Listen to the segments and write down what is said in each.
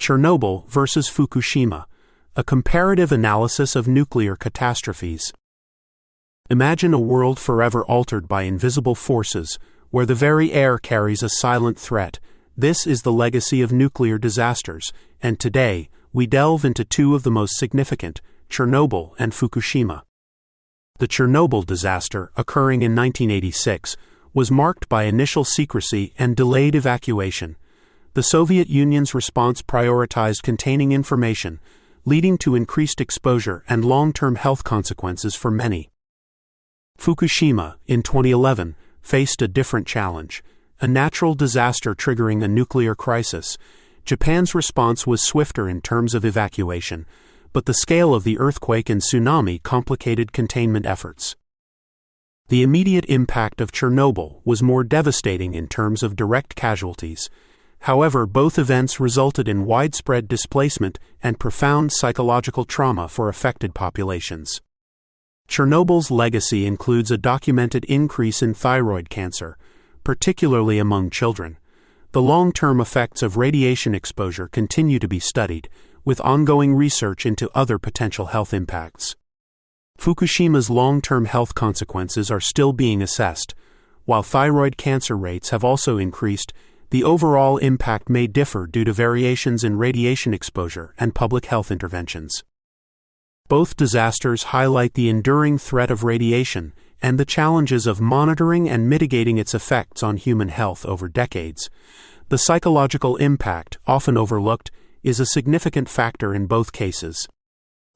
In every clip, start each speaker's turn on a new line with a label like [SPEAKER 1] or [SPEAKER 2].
[SPEAKER 1] Chernobyl versus Fukushima, a comparative analysis of nuclear catastrophes. Imagine a world forever altered by invisible forces, where the very air carries a silent threat. This is the legacy of nuclear disasters, and today, we delve into two of the most significant, Chernobyl and Fukushima. The Chernobyl disaster, occurring in 1986, was marked by initial secrecy and delayed evacuation. The Soviet Union's response prioritized containing information, leading to increased exposure and long-term health consequences for many. Fukushima, in 2011, faced a different challenge, a natural disaster triggering a nuclear crisis. Japan's response was swifter in terms of evacuation, but the scale of the earthquake and tsunami complicated containment efforts. The immediate impact of Chernobyl was more devastating in terms of direct casualties. However, both events resulted in widespread displacement and profound psychological trauma for affected populations. Chernobyl's legacy includes a documented increase in thyroid cancer, particularly among children. The long-term effects of radiation exposure continue to be studied, with ongoing research into other potential health impacts. Fukushima's long-term health consequences are still being assessed. While thyroid cancer rates have also increased, the overall impact may differ due to variations in radiation exposure and public health interventions. Both disasters highlight the enduring threat of radiation and the challenges of monitoring and mitigating its effects on human health over decades. The psychological impact, often overlooked, is a significant factor in both cases.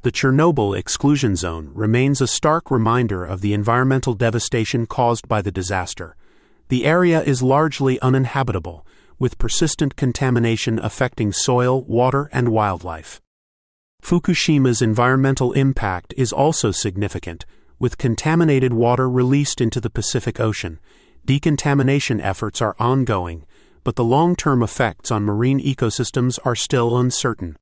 [SPEAKER 1] The Chernobyl exclusion zone remains a stark reminder of the environmental devastation caused by the disaster. The area is largely uninhabitable, with persistent contamination affecting soil, water, and wildlife. Fukushima's environmental impact is also significant, with contaminated water released into the Pacific Ocean. Decontamination efforts are ongoing, but the long-term effects on marine ecosystems are still uncertain.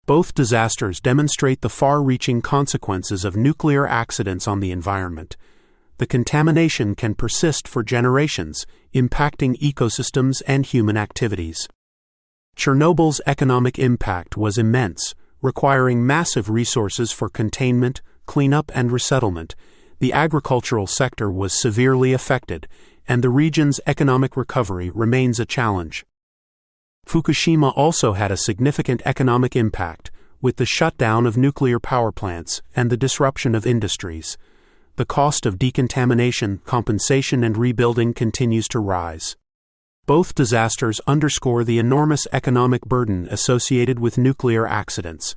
[SPEAKER 1] Both disasters demonstrate the far-reaching consequences of nuclear accidents on the environment. The contamination can persist for generations, impacting ecosystems and human activities. Chernobyl's economic impact was immense, requiring massive resources for containment, cleanup, and resettlement. The agricultural sector was severely affected, and the region's economic recovery remains a challenge. Fukushima also had a significant economic impact, with the shutdown of nuclear power plants and the disruption of industries. The cost of decontamination, compensation, and rebuilding continues to rise. Both disasters underscore the enormous economic burden associated with nuclear accidents.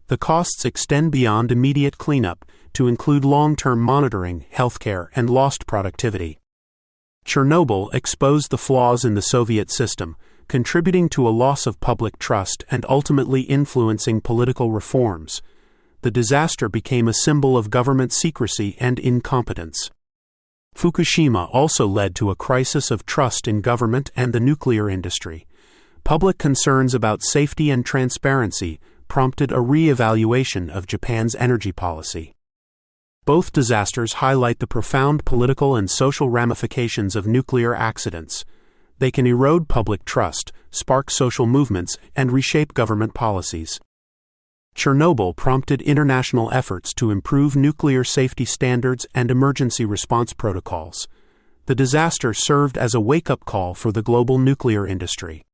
[SPEAKER 1] The costs extend beyond immediate cleanup to include long-term monitoring, healthcare, and lost productivity. Chernobyl exposed the flaws in the Soviet system, contributing to a loss of public trust and ultimately influencing political reforms. The disaster became a symbol of government secrecy and incompetence. Fukushima also led to a crisis of trust in government and the nuclear industry. Public concerns about safety and transparency prompted a re-evaluation of Japan's energy policy. Both disasters highlight the profound political and social ramifications of nuclear accidents. They can erode public trust, spark social movements, and reshape government policies. Chernobyl prompted international efforts to improve nuclear safety standards and emergency response protocols. The disaster served as a wake-up call for the global nuclear industry.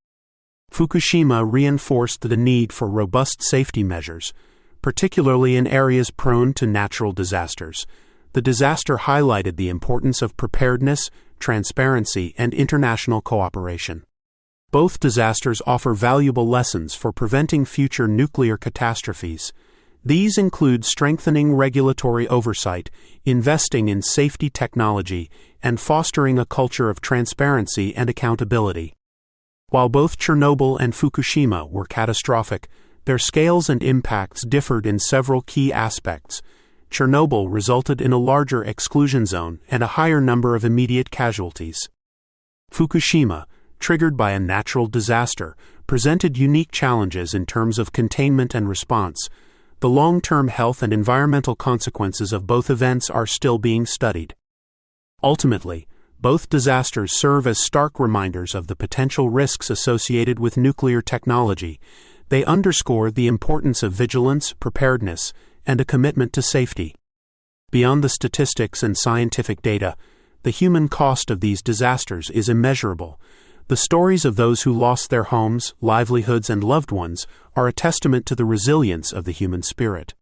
[SPEAKER 1] Fukushima reinforced the need for robust safety measures, particularly in areas prone to natural disasters. The disaster highlighted the importance of preparedness, transparency, and international cooperation. Both disasters offer valuable lessons for preventing future nuclear catastrophes. These include strengthening regulatory oversight, investing in safety technology, and fostering a culture of transparency and accountability. While both Chernobyl and Fukushima were catastrophic, their scales and impacts differed in several key aspects. Chernobyl resulted in a larger exclusion zone and a higher number of immediate casualties. Fukushima, triggered by a natural disaster, presented unique challenges in terms of containment and response. The long-term health and environmental consequences of both events are still being studied. Ultimately, both disasters serve as stark reminders of the potential risks associated with nuclear technology. They underscore the importance of vigilance, preparedness, and a commitment to safety. Beyond the statistics and scientific data, the human cost of these disasters is immeasurable. The stories of those who lost their homes, livelihoods, and loved ones are a testament to the resilience of the human spirit.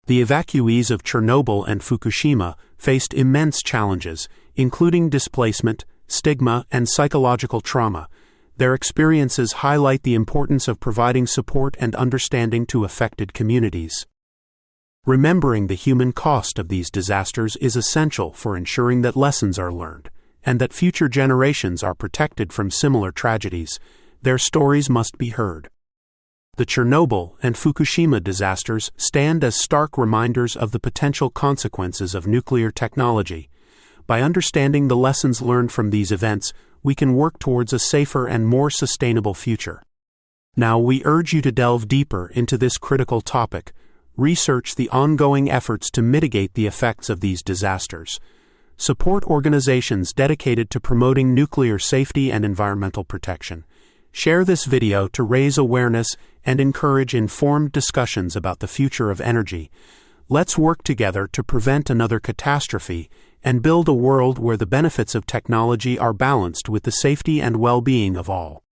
[SPEAKER 1] The evacuees of Chernobyl and Fukushima faced immense challenges, including displacement, stigma, and psychological trauma. Their experiences highlight the importance of providing support and understanding to affected communities. Remembering the human cost of these disasters is essential for ensuring that lessons are learned, and that future generations are protected from similar tragedies. Their stories must be heard. The Chernobyl and Fukushima disasters stand as stark reminders of the potential consequences of nuclear technology. By understanding the lessons learned from these events, we can work towards a safer and more sustainable future. Now, we urge you to delve deeper into this critical topic. Research the ongoing efforts to mitigate the effects of these disasters. Support organizations dedicated to promoting nuclear safety and environmental protection. Share this video to raise awareness and encourage informed discussions about the future of energy. Let's work together to prevent another catastrophe and build a world where the benefits of technology are balanced with the safety and well-being of all.